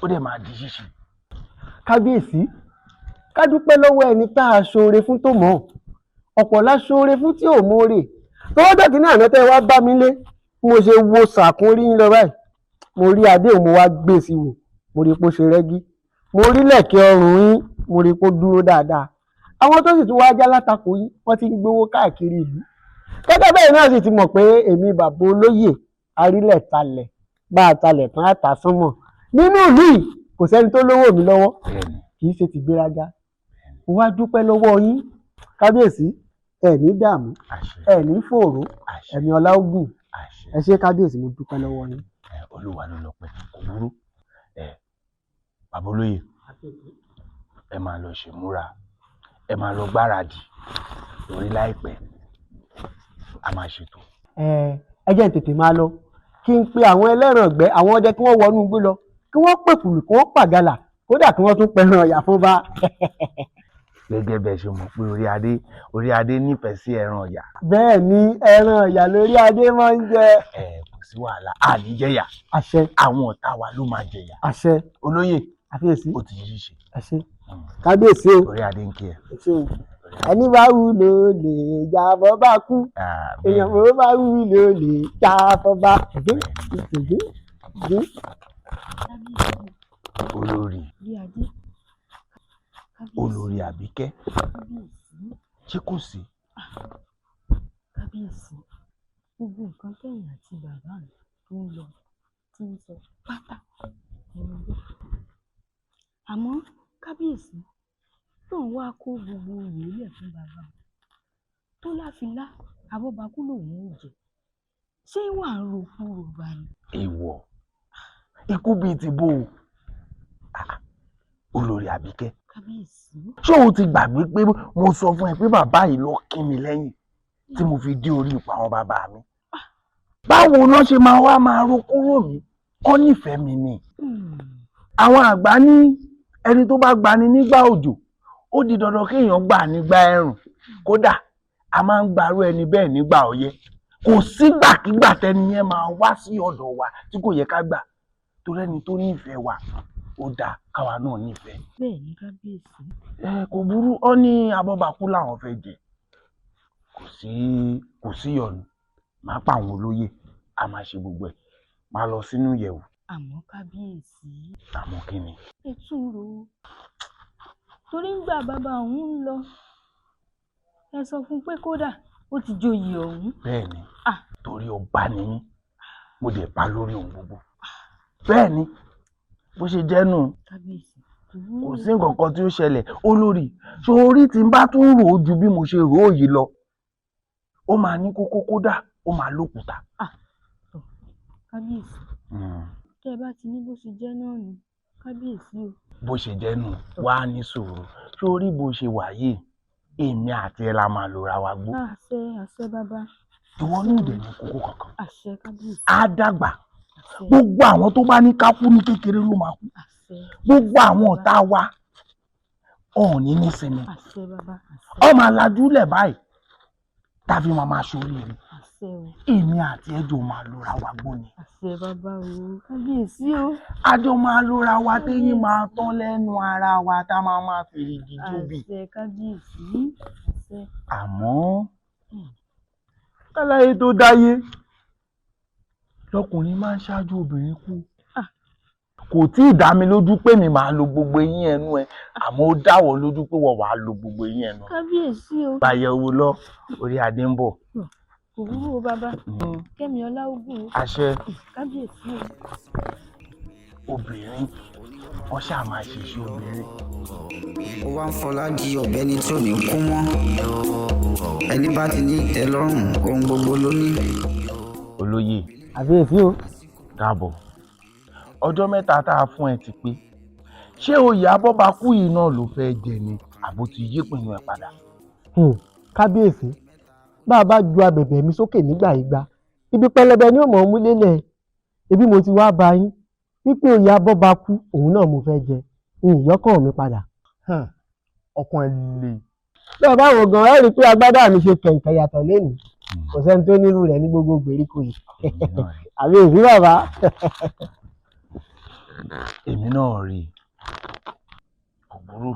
Speaker 3: ó dẹ̀ máa di ṣíṣe.
Speaker 2: Kábíyèsí, ká dúpẹ́ lọ́wọ́ ẹni tá a ṣoore fún tó mọ̀. Ọ̀pọ̀ la ṣoore fún tí ò mọ̀ọ́rè. Tọ́wọ́ jẹ́ kí ní àná tẹ́ wá bá mi lé, mo ṣe wo sàkún rí lọ báyìí. Mo rí adé mo wá gbé sí wò, mo rí pó ṣe rẹ́gí. Mo rí lẹ̀kẹ̀ ọrùn yín, mo rí pó dúró dáadáa. Àwọn tó sì tún wá já látakò yín, wọ́n ti ń gbowó káàkiri ìlú. Gẹ́gẹ́ bẹ́ẹ̀ náà sì ti mọ̀ pé èmi bàbá olóyè arílẹ̀ talẹ̀ bá a talẹ̀ tán àtàsánmọ̀. Nínú ìlú yìí kò sẹ́ni tó lówó mi lọ́wọ́, kì í ṣe ti gbéraga. Mo wá dúpẹ́ lọ́wọ́ yín. Kábíyèsí, ẹ ní dààmú, ẹ ní fòòró, ẹ̀mí ọlá ogun. Ẹ ṣé kábíyèsí, mo dúpẹ́ lọ́wọ́ yín.
Speaker 3: Olúwa ló lọ pẹ́, kò burú. Bàbá olóyè, ẹ máa lọ ṣèmúra, ẹ máa lọ gbáradì lórí láìpẹ́, a máa ṣètò.
Speaker 2: Ẹ jẹ́ tètè máa lọ kí n pe àwọn ẹlẹ́ran ọ̀gbẹ́, àwọn ọdẹ kí wọ́n wọnú igbó lọ, kí wọ́n pèkùlù, kí wọ́n pàgàlà, kódà kí wọ́n tún pẹran ọ̀yà fún bá.
Speaker 3: Gẹ́gẹ́ bẹ́ẹ̀ ṣe mọ̀ pé orí adé nífẹ̀ẹ́ sí ẹran ọ̀yà.
Speaker 2: Bẹ́ẹ̀ ni ẹran ọ̀yà lórí adé máa ń jẹ.
Speaker 3: Kò sí wàhálà, a ní jẹ̀yà.
Speaker 2: Àṣẹ.
Speaker 3: Àwọn ọ̀tá wa ló máa jẹ̀yà.
Speaker 2: Àṣẹ.
Speaker 3: Olóyè,
Speaker 2: àfiyèsí,
Speaker 3: ó ti ṣíṣe.
Speaker 2: Àṣẹ. Kábíyèsí o.
Speaker 3: Orí adé ń kí ẹ.
Speaker 2: Ẹni bá wù ló lè jà Abọ́bakú, èèyàn bó bá wù ló lè jà Abọ́bá.
Speaker 3: Olórí Àbíkẹ́, ṣé kò sí?
Speaker 4: Kábíyèsí, gbogbo nǹkan tẹ̀yìn àti bàbá mi tó ń lọ tí ń sọ pátá ẹnu gbọ́. Àmọ́ kábíyèsí tóun wá kó gbogbo oyè lẹ̀ fún bàbá mi tó láfilá Abọ́bakú lòun ò jẹ, ṣé wàá rògbò rògbà ni?
Speaker 3: Èèwọ̀, ikú bíi ti bó o. Olórí Àbíkẹ́,
Speaker 4: kábíyèsí,
Speaker 3: ṣé o ti gbàgbé pé mo sọ fún ẹ pé bàbá yìí ló kí mi lẹ́yìn tí mo fi dé orí ipò àwọn bàbá mi? Báwo náà ṣe máa wá máa ro kúrò mí? Kọ́ nífẹ̀ẹ́ mi ni. Àwọn àgbà ní ẹni tó bá gbani nígbà òjò ó di dandan kéèyàn gbà nígbà ẹ̀rùn, kódà a máa ń gbarú ẹni bẹ́ẹ̀ nígbà ọyẹ́. kò sígbàkigbà tẹni yẹn máa wá sí ọ̀dọ̀ wa tí kò yẹ ká gbà torí ẹni tó nífẹ̀ẹ́ wa ó dáa káwa náà nífẹ̀ẹ́.
Speaker 4: bẹ́ẹ̀ ni kábíyèsí.
Speaker 3: kò burú ọ ní abọ́bakú làwọn fẹ́ jẹ kò sí ọ̀nà máa pa àwọn olóyè a máa ṣe gbogbo ẹ̀ máa lọ sínú ìyẹ̀wò.
Speaker 4: àmọ́ kábíyèsí.
Speaker 3: àmọ́ kí ni.
Speaker 4: ẹ tún rò ó torí ń gbà bàbá òun ń lọ ẹ sọ fún pé kódà ó ti joyè ọ̀hún.
Speaker 3: bẹ́ẹ̀ ni torí ọba ni mí mo dẹ̀ bá lórí ohun gbogbo bẹ́ẹ̀ ni bó ṣe jẹ́ nù.
Speaker 4: kábíyèsí.
Speaker 3: kò sí nǹkan kan tí ó ṣẹlẹ̀ olórí sórí tí n bá tún rò ó ju bí mo ṣe rò ó yìí lọ ó máa ní kókó kódà ó máa lókùúta.
Speaker 4: kábíyèsí tẹ́ ẹ bá ti ní bó ṣe jẹ́ náà nù kábíyèsí o.
Speaker 3: bó ṣe jẹ́ nù wá ní sùúrù sórí bó ṣe wà yìí èmi àti ẹ la máa lòra wa gbó.
Speaker 4: àṣẹ bàbá.
Speaker 3: ìwọ ní ìdè ní kókó kankan.
Speaker 4: àṣẹ kábíyèsí.
Speaker 3: á dàgbà gbogbo àwọn tó bá ní ká kú ní kékeré ló máa kú gbogbo àwọn ọ̀tá wa ọ̀hún ní nísinmi ọmọ aládùúlẹ̀ báyìí tàbí máa ṣoríire èmi àti ẹjọ́ máa lóra wa gbó ni.
Speaker 4: àṣẹ bàbá o kábíyèsí o.
Speaker 3: àjọ máa lóra wa téyín máa tán lẹ́nu ara wa tá a máa fèrè jíjóbi.
Speaker 4: àṣẹ kábíyèsí àṣẹ.
Speaker 3: àmọ́ káláyé tó dáyé lọkùnrin máa ń ṣáájú obìnrin kú. kò tí ì dá mi lójú pé mi máa lo gbogbo eyín ẹnu ẹ àmọ́ ó dáwọ́ lójú pé wọ́n wàá lo gbogbo eyín ẹnu.
Speaker 4: kábíyèsí o.
Speaker 3: gbàyẹ̀wò lọ orí adé ń bọ̀.
Speaker 4: kò wúwo bàbá kẹ́mi ọláògùn.
Speaker 3: àṣẹ.
Speaker 4: kábíyèsí
Speaker 3: o. obìnrin wọ́n ṣáà máa ṣiṣẹ́ obìnrin.
Speaker 1: ó wá ń fọlá di ọ̀bẹ ní tí ò ní kú mọ́ ẹni bá ti ní ìtẹ́lọ́rùn ohun gbogbo ló ní.
Speaker 3: olóyè.
Speaker 2: àbíyèsí o.
Speaker 3: káàbọ̀ ọjọ́ mẹ́ta tá a fún ẹ ti pé ṣé oyè abọ́bakú yìí náà ló fẹ́ jẹ ni àbó ti yí pinnu ẹ padà.
Speaker 2: kábíyèsí bá a bá ju abẹ̀bẹ̀ mi sókè nígbà ìgbà ibi pẹlẹbẹ ni ó mọ̀ ọ́n mú lélẹ̀ ebi mo ti wá bá yín wípé oyè abọ́bakú òun náà mo fẹ́ jẹ ìyọ́kàn mi padà.
Speaker 3: ọkàn ẹ lè.
Speaker 2: bẹ́ẹ̀ báwo gan-an ẹ rí i pé agbádá mi ṣe kẹ̀kẹ́ yàtọ̀ lénìí kò sẹ́ni tó nílùú rẹ̀ ní gbogbo gbèríko yìí àbíyèsí bàbá.
Speaker 3: èmi náà rí i kò burú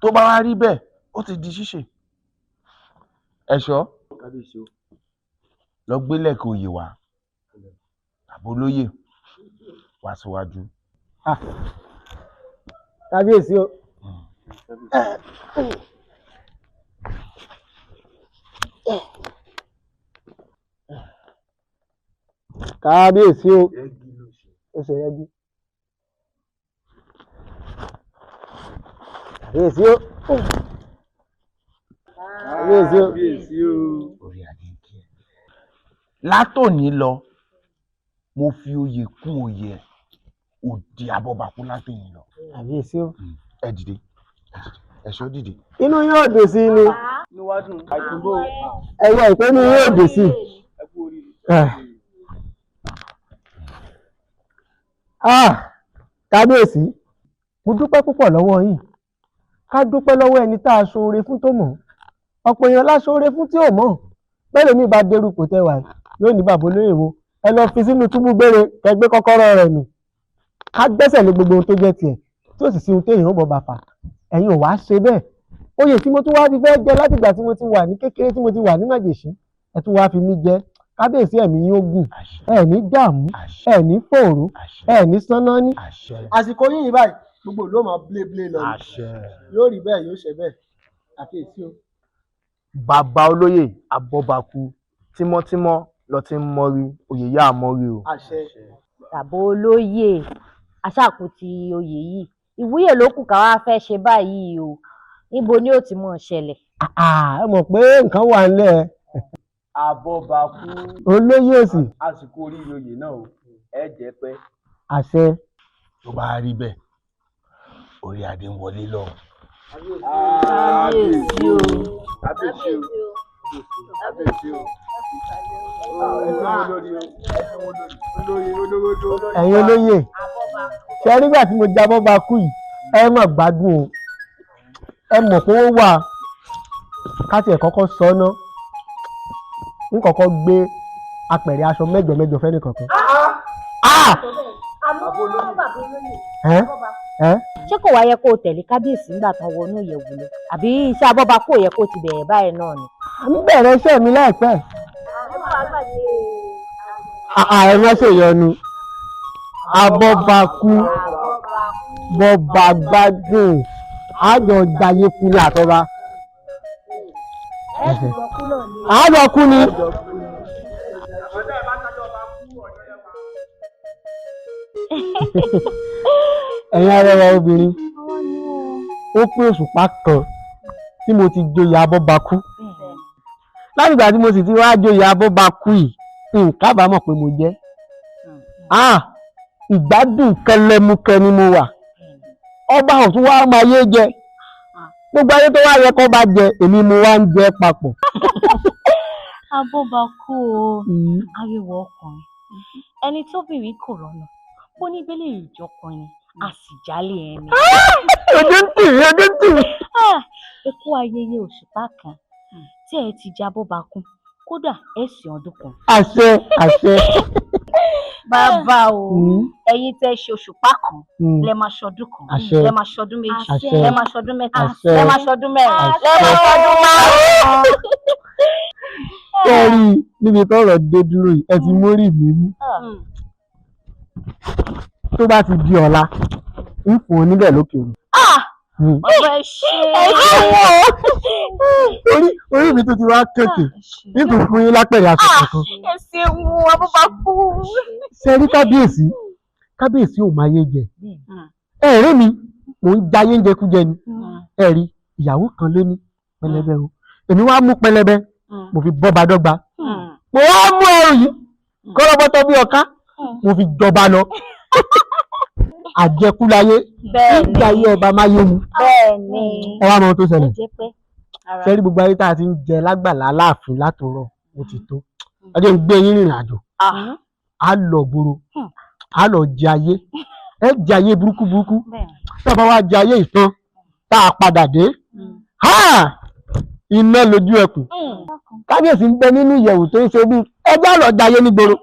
Speaker 3: tó bá wá rí bẹ́ẹ̀ ó ti di ṣíṣe ẹ̀ṣọ́ lọ gbélẹ̀kẹ̀ oyè wá àbólóyè wá síwájú.
Speaker 2: kábíyèsí o. kábíyèsí o. ó ṣe rẹ́gí. kábíyèsí o. kábíyèsí o.
Speaker 3: orí adé ń kí ẹ. látòní lọ mo fi oyè kún oyè òdì abọ́bakú látòní lọ.
Speaker 2: kábíyèsí o.
Speaker 3: ẹ dìde ẹ̀ṣọ́ dìde.
Speaker 2: inú yóò dùn sí ni ẹ̀yọ ìpinnu yóò dùn sí. kábíyèsí mo dúpẹ́ púpọ̀ lọ́wọ́ yín ká dúpẹ́ lọ́wọ́ ẹni tá a ṣoore fún tó mọ̀ ọ̀pọ̀ èèyàn la ṣoore fún tí ò mọ̀ bẹ́ẹ̀ mi bá dérú kò tẹ́wà yóò ní bàbá olóyè wo ẹ lọ fi sínú túbú gbére kẹgbé kọ́kọ́rọ́ rẹ̀ nù ká gbẹ́sẹ̀ lé gbogbo ohun tó jẹ́ tiẹ̀ tí ò sì sí ohun téèyàn ó bọ̀ bàfà ẹ̀yin ò wá ṣe bẹ́ẹ̀ oyè tí mo tún wá fi fẹ́ jẹ látìgbà tí mo ti wà ní kékeré tí mo ti wà ní màjèṣí ẹ tún wá fi mí jẹ kábíyèsí ẹ̀mí yóò gùn ẹ ní dààmú ẹ ní fòòró ẹ ní sánáání. àsìkò yìnyín báyìí gbogbo ló máa blé lọ yóò rí bẹ́ẹ̀ yóò ṣe bẹ́ẹ̀ àkíyèsí o.
Speaker 6: bàbá olóyè abọ́bakú tímọ́tímọ́ lọ ti ń mọ́rí oyè yá àmọ́rí o.
Speaker 5: bàbá olóyè aṣàkóso oyè yìí ìwúyè ló kù ká wá fẹ́ ṣe báyìí o níbo ni ó ti mọ̀ ṣẹlẹ̀.
Speaker 2: ẹ mọ̀ pé nǹkan wà ńlẹ̀.
Speaker 6: abọ́bakú
Speaker 2: olóyè òsì.
Speaker 6: àsìkò orí oyè náà o ẹ jẹ́ pé.
Speaker 2: àṣẹ.
Speaker 3: tó bá rí bẹ́ẹ̀ orí adé ń wọlé lọ.
Speaker 6: kábíyèsí o kábíyèsí o kábíyèsí o.
Speaker 2: ẹ̀yin olóyè ṣe nígbà tí mo jábọ́ bá kú yìí ẹ mọ̀ gbádùn o ẹ mọ̀ pé ó wà ká tiẹ̀ kọ́kọ́ sọ ná n kọ́kọ́ gbé apẹ̀rẹ̀ aṣọ mẹ́jọ fẹ́ni kankan.
Speaker 5: ṣé kò wá yẹ kó o tẹ̀lé kábíyèsí nígbà tán wọnú ìyẹ̀wò lọ àbí iṣẹ́ abọ́bakú ò yẹ kó o ti bẹ̀rẹ̀ báyìí náà ni.
Speaker 2: ń bẹ̀rẹ̀ iṣẹ́ mi láìpẹ́. ẹ̀rọ ṣèyọnu abọ́bakú bọ́ba gbádùn àjọ jayé kú ní àtọ́ba. àjọ kú ni. ẹ̀yin arẹwà obìnrin ó pé òṣùpá kan tí mo ti joyè abọ́bakú láti ìgbà tí mo sì ti wá joyè abọ́bakú yìí kábàámọ̀ pé mo jẹ́ ìgbádùn kẹlẹmukẹ ni mo wà ọba ọ̀tún wá máa yé jẹ gbogbo ayé tó wá yẹ kó bá jẹ èmi mo wá ń jẹ papọ̀.
Speaker 4: abọ́bakú o ariwo ọkùnrin ẹni tóbìnrin kò rọ̀nà ó ní bẹ́lẹ̀ ìjọkùnrin a sì jálè ẹni.
Speaker 2: ojú ń tì.
Speaker 4: ẹ kú ayẹyẹ òṣùpá kan tí ẹ ti jẹ abọ́bakú kódà ẹ sì ọdún kan.
Speaker 2: àṣẹ.
Speaker 4: bàbá o ẹ̀yin tẹ́ ṣe òṣùpá kan lẹ máa ṣọdún kan lẹ máa ṣọdún méjì lẹ máa ṣọdún mẹ́ta lẹ máa ṣọdún mẹ́rin lẹ máa ṣọdún márùn-ún.
Speaker 2: sẹ́ẹ̀rì níbi tọ́rọ̀ dé dúró yìí ẹ ti mórí mi mú tó bá ti di ọ̀la ń fún ọ níbẹ̀ lókè òru.
Speaker 4: bàbá ẹ ṣe
Speaker 2: orí mi tó ti wá kéèké nítorí fún yín lápẹ̀rẹ̀ aṣọ kankan.
Speaker 4: ẹ ṣeun abọ́bakú.
Speaker 2: sẹ́ẹ̀rì kábíyèsí ò máa yé jẹ ẹ̀rí mi mò ń jayé ń jẹkújẹ ni ẹ̀rí ìyàwó kan lé ní pẹlẹbẹ o èmi wá mú pẹlẹbẹ mo fi bọ́ba dọ́gba mo wá mú ẹrù yìí kọ́lọ́bọ́tọ́ bí ọ̀ká mo fi jọba lọ àjẹkúláyé nígbà ayé ọba máa yé mu ẹ wá mọ ohun tó ṣẹlẹ̀ sẹ́rí gbogbo ayé tá a ti ń jẹ lágbàlá láàfin látòrọ̀ ó ti tó ọjọ́ ń gbé yín rìnrìn àjò á lọ gbòòrò á lọ jẹ ayé ẹ jẹ ayé burúkú tá a bá wá jẹ ayé ìtàn tá a padà dé iná lójú ẹkùn kábíyèsí ń bẹ nínú ìyẹ̀wù tó ń ṣe bí ẹgbẹ́ àlọ́ jẹ ayé nígboro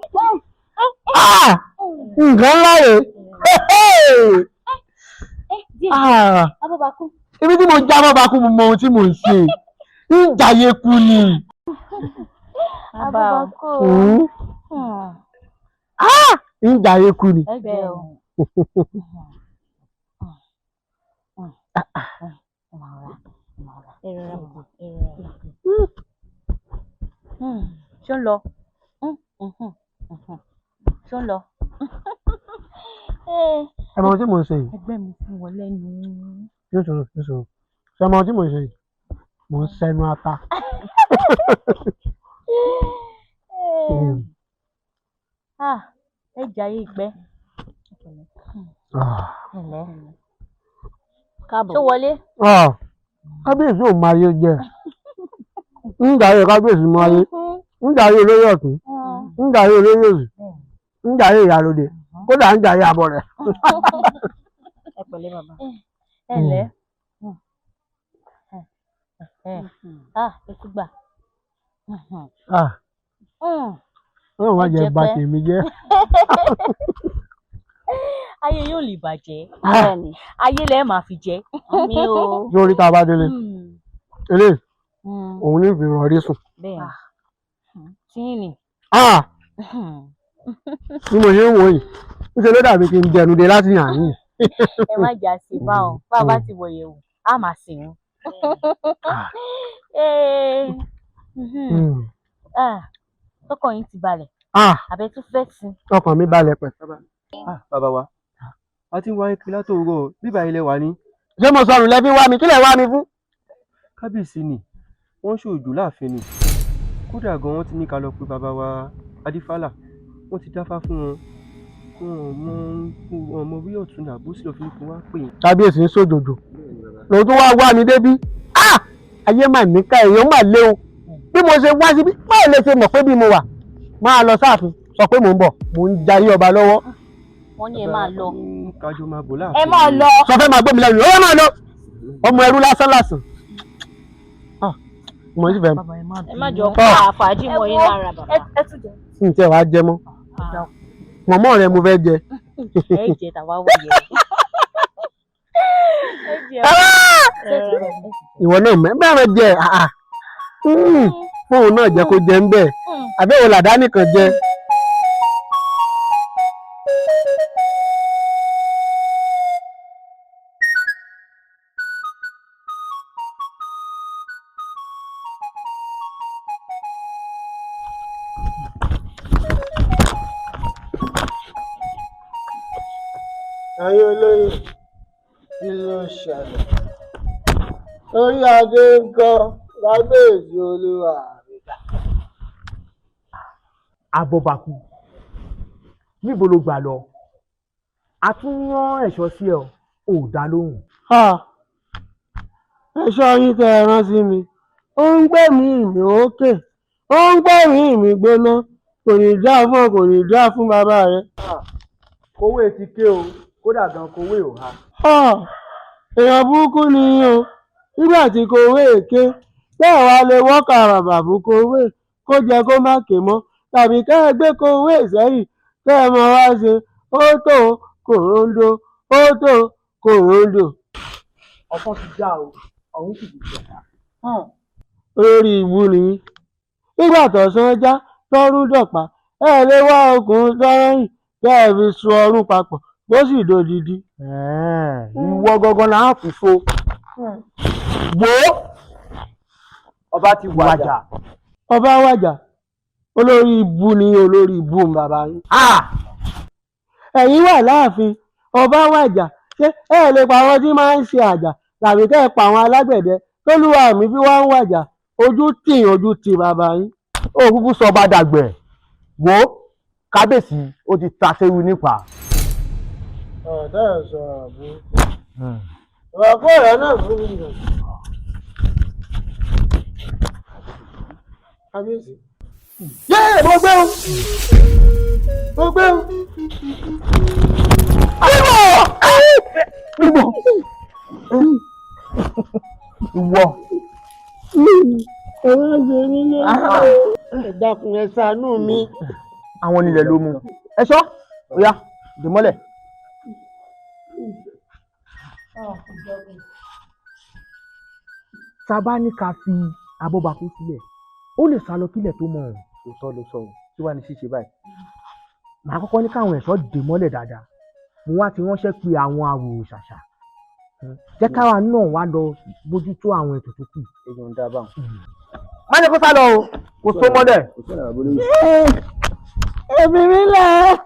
Speaker 2: nǹkan ńlá rèé ibi tí mo já abọ́bakú mo mọ ohun tí mo ń ṣe ń jayé kú ni.
Speaker 4: abọ́bakú
Speaker 2: ń jayé kú ni.
Speaker 4: ṣó ń lọ ṣó ń lọ.
Speaker 2: ẹ mọ ohun tí mo ń ṣe yìí.
Speaker 4: ẹgbẹ́ mi fún wọn lẹ́nu.
Speaker 2: yóò ṣe ṣe mọ ohun tí mo ń ṣe yìí mo ń sẹ́nu ata.
Speaker 4: ẹ jayé ìgbẹ́. káàbọ̀. ṣó wọlé.
Speaker 2: kábíyèsí ò máa yé jẹ ń jayé kábíyèsí máa yé ń jayé olóyè ọ̀tún ń jayé olóyè òsì ń jayé ìyálóde kódà ń jayé abọ rẹ.
Speaker 4: ẹ pẹ̀lẹ́ bàbá. ẹ lẹ́ ẹ tún gbà.
Speaker 2: wọ́n wá jẹ bà tèmi jẹ́.
Speaker 4: ayé yóò lè bàjẹ́ ayé lẹ́ẹ̀ máa fi jẹ́.
Speaker 2: lórí tá a bá délé eré òun ní ìfìràn orí sùn.
Speaker 4: bẹ́ẹ̀ tíìnì.
Speaker 2: bí mo ṣe ń wò yìí níṣẹ́ ló dàbí kí n jẹnu dé láti yàn yín.
Speaker 4: ẹ má jà sí báwọn bá a bá ti wọ yẹ̀wò á máa sìn wọn. tọkàn yín ti balẹ̀ àbẹ tún fẹ́ sí.
Speaker 2: ọkàn mi balẹ̀ pẹ̀lú.
Speaker 7: bàbá wa a ti ń wá kí látòwúrọ̀ bíbá ilẹ̀ wà ní.
Speaker 2: ṣé mo sọnù lẹ́bí wá mi kí lẹ̀ wá mi fún.
Speaker 7: kábíyèsí ni wọ́n ṣòjò láàfin ni kódà gan wọ́n ti ní ká lọ pé bàbá wa adífálà wọ́n ti dáfá fún wọn ọmọ bí ọ̀tún ní àbúsí lọ fi ní kí wọ́n pè é.
Speaker 2: kábíyèsí ń ṣòjòjò lòun tó wá wá mi débí ayé mà níkà èèyàn mà léwu bí mo ṣe wá síbí báwo lè ṣe mọ̀ pé bí mo wà máa lọ sáàfin sọ pé mò ń bọ̀ mò ń jayé ọba lọ́wọ́.
Speaker 4: wọ́n ní ẹ máa lọ.
Speaker 7: kájọ máa bọ̀ láàfin.
Speaker 4: ẹ máa lọ.
Speaker 2: sọ fẹ́ máa gbọ́ mi lẹ́nu ó máa lọ ọmọ ẹrú lásán lásán. mo sì fẹ́.
Speaker 5: ẹ má jọ pa àfàájì mọ́ yín lára bàbá. ẹ tún jẹ.
Speaker 2: n tẹ wàá jẹ mọ́ mọ̀mọ́ rẹ mo fẹ́ jẹ.
Speaker 5: ẹ jẹ tàwa wọ yẹ.
Speaker 2: ìwọ náà bẹ́ẹ̀ jẹ fóun náà jẹ kó jẹ ń bẹ̀ àbẹ̀wò làdá nìkan jẹ.
Speaker 6: ayé olóyè kí ló ṣẹlẹ̀ orí adé ń kọ́ lágbèsè olúwa mi dà.
Speaker 2: Abọ́bakú níbo ló gbà lọ a tún rán ẹ̀ṣọ́ sí ẹ ò dá lóhùn.
Speaker 6: ẹ̀ṣọ́ yín tẹ ẹ rán sí mi ó ń gbẹ̀mí mi òkè ó ń gbẹ̀mí mi gbóná kò ní dá fún ọ kò ní dá fún bàbá rẹ.
Speaker 2: kówé ti ké o kódà gan kówé ò ha.
Speaker 6: èèyàn burúkú ni o nígbà tí kówé ké bẹ́ẹ̀ wá lè wọ́kàrà bàbú kówé kó jẹ kó má ké mọ́ tàbí kẹ́ ẹ gbé kówé sẹ́yìn kẹ́ ẹ mọ wá ṣe ó tó kòróńdó ó tó kòróńdó.
Speaker 2: ọkàn ti já o ọ̀hún sì ti jẹ̀dá.
Speaker 6: olórí ìbú ni nígbà tọ̀sán já tọ́rún dọ̀pá ẹ lè wá okùn sọ́rọ́yìn kẹ́ ẹ fi so ọrùn papọ̀ bó sì dodidi.
Speaker 2: ìwọ gangan là ń fìfo. wo ọba ti wàjà.
Speaker 6: ọba wàjà olórí ìbú ni olórí ìbú ń bàbá yín. ẹ̀yin wà láàfin ọba wàjà ṣé ẹ lè pa àwọn tí máa ń ṣe àjà tàbí kẹ́ ẹ pa àwọn alágbẹ̀dẹ tólúwa mi fi wá ń wàjà ojú tì bàbá yín.
Speaker 2: ó kúkú sọ bá dàgbẹ̀ wo kábíyèsí ó ti ta séwu nípa.
Speaker 6: ọ̀dà ẹ̀ sọ̀rọ̀ àbúrò ìwà kó ọ̀rọ̀ náà fún mi nìkan. kábíyèsí. mo gbé o.
Speaker 2: ìwọ.
Speaker 6: ọ̀rọ̀ ṣe mí ní ẹ dákun ẹ ṣàánú mi.
Speaker 2: àwọn onílẹ̀ ló mú ẹ sọ ọ̀yá dè mọ́lẹ̀. tá a bá ní ká fi Abọ́bakú sílẹ̀ ó lè sá lọ kílẹ̀ tó mọ̀ ọ́n ló sọ kí wàá ní ṣíṣe báyìí. màá kọ́kọ́ ní káwọn ẹ̀ṣọ́ dè mọ́lẹ̀ dáadáa mo wá ti ránṣẹ́ pé àwọn àwòrò ṣàṣà jẹ́ káwa náà wá lọ bójútó àwọn ètò tó kù. èèyàn ń dábàá. má ní kó sá lọ o kò so mọ́lẹ̀.
Speaker 6: èmi mi lẹ̀.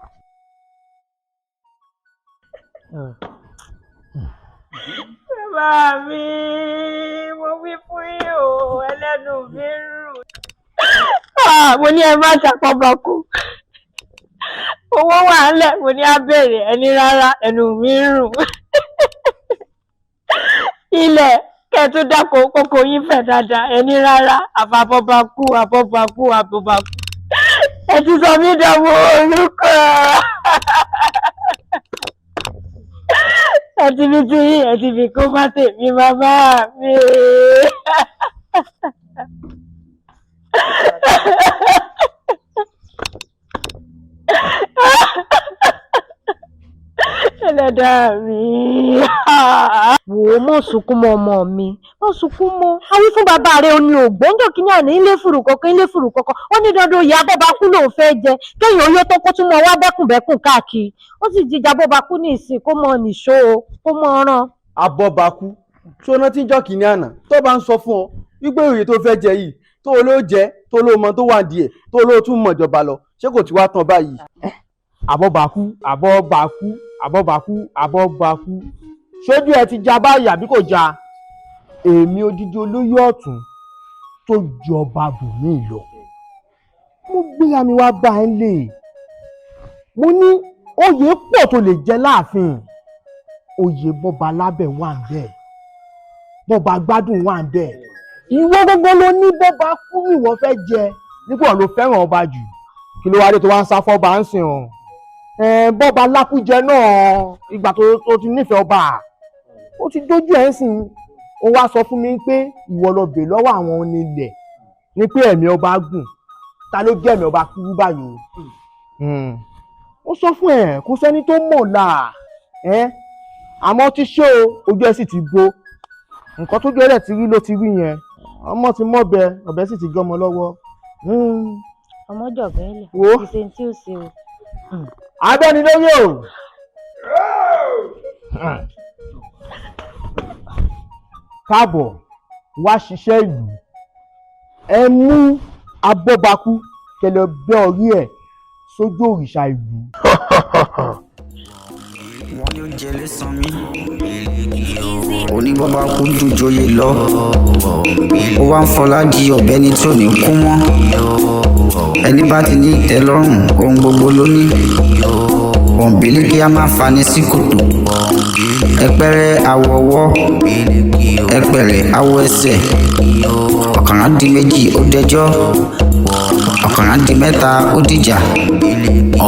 Speaker 5: bàbá mi mo wí fún yín o ẹlẹ́nu mi ń rùn. mo ní ẹ má ṣàpọ̀bọ̀kú owó wà ńlẹ̀ mo ní á béèrè ẹni rárá ẹnu mi ń rùn. ilẹ̀ kẹ́ẹ̀tún dáko kókó yín fẹ̀ dáadáa ẹni rárá àfàbọ̀bàkú àbọ̀bàkú ẹ ti sọ mí dààmú orúkọ. ẹ ti fi tí yín ẹ ti fi kó má tèmi bàbá mi. ẹlẹ́dàá mi. wò ó mọ̀ sunkún mọ́ ọmọ mi mọ̀ sunkún mọ́. a wí fún bàbá rẹ̀ ó ní ògbóǹjọ kínní àná ilé fùrù kọ̀ọ̀kan ó ní dandan ìyá Abọ́bakú lòun fẹ́ jẹ kéèyàn oyó tó kó tún mọ́ wá bẹ́kùnbẹ́kùn káàkiri ó sì jíjà Abọ́bakú ní ìsìn kó mọ nìṣó o kó mọ ọ̀ràn.
Speaker 8: Abọ́bakú tó ná tí ń jọ kínní àná tó bá ń sọ fún ọ wípé òye tó fẹ́ jẹ yìí tó ló jẹ tó ló mọ tó wà díẹ̀ tó ló tún mọ̀ ìjọba lọ ṣé kò ti wá tán báyìí.
Speaker 2: Abọ́bakú ṣojú ẹ ti já báyìí àbí kò já. èmi odidi olóyè ọ̀tún tó jọba bùnmí lọ mo gbéra mi wá bá ẹ lè mo ní oyè pọ̀ tó lè jẹ láàfin oyè bọ́ba lábẹ́ wà ń bẹ̀ bọ́ba gbádùn wà ń bẹ̀ ìwọ gbogbo ló ní Bọ́bakú ìwọ fẹ́ jẹ nípò ló fẹ́ràn ọba jù kí ló wá dé tó wá ń sá fọ́ba ń sìn ọ́ bọ́ba lákújẹ náà ìgbà tó ti nífẹ̀ẹ́ ọba ó ti dójú ẹ̀ ń sìn ó wá sọ fún mi pé ìwọ lọ bè lọ́wọ́ àwọn onílẹ̀
Speaker 8: ni pé ẹ̀mí ọba gùn ta ló jẹ́ ẹ̀mí ọba kúrú báyìí ó sọ fún ẹ kó sẹ́ni tó mọ̀ là àmọ́ ti ṣé o ojú ẹ sì ti bó nǹkan tó jẹ́ ti rí ló ti rí yẹn ọmọ ti mọ́bẹ ọ̀bẹ sì ti gọ́mọ lọ́wọ́.
Speaker 5: ọmọ jọ̀bẹ́ lẹ̀
Speaker 8: Wo.
Speaker 5: kì í ṣe tí ó ṣe o.
Speaker 8: abẹ́ni lórí o. káàbọ̀ wá ṣiṣẹ́ ìlú ẹ mú abọ́bakú kẹlẹ́ bẹ́ orí ẹ̀ sójú òrìṣà ìlú.
Speaker 1: wọn yóò jẹlé san mí oníbọ́bá kú jùjọyè lọ ó wá ń fọlá di ọ̀bẹ ní tí ò ní kú mọ́ ẹni bá ti ní ìtẹ́lọ́rùn ohun gbogbo ló ní òǹbílí kí a máa fani sí kòtò ẹpẹrẹ awọ ọwọ́ ẹpẹrẹ awọ ẹsẹ̀ ọ̀kànrán di méjì ó dẹjọ́ ọ̀kànrán di mẹ́ta ó dìjà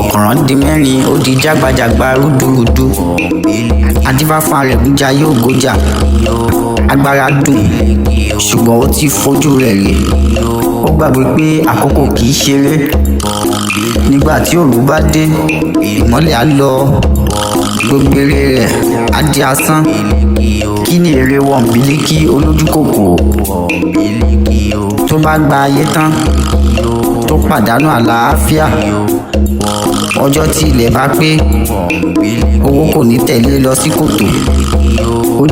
Speaker 1: ọ̀kànrán di mẹ́rin ó di jágbajàgba rúdurùdu adífáfá rẹ̀ gúnjà yóò gójà agbára dùn ṣùgbọ́n ó ti fojú rẹ̀ rè ó gbàgbé pé àkókò kì í ṣeré nígbà tí òru bá dé ìmọ́lẹ̀ á lọ gbogbo eré rẹ̀ á di asán kí ni èrè Wọ̀nbílíkì olójú kòkòrò tó bá gba ayé tán tó pàdánù àlàáfíà ọjọ́ tí ilẹ̀ bá pé owó kò ní tẹ̀lé lọ sí kòtò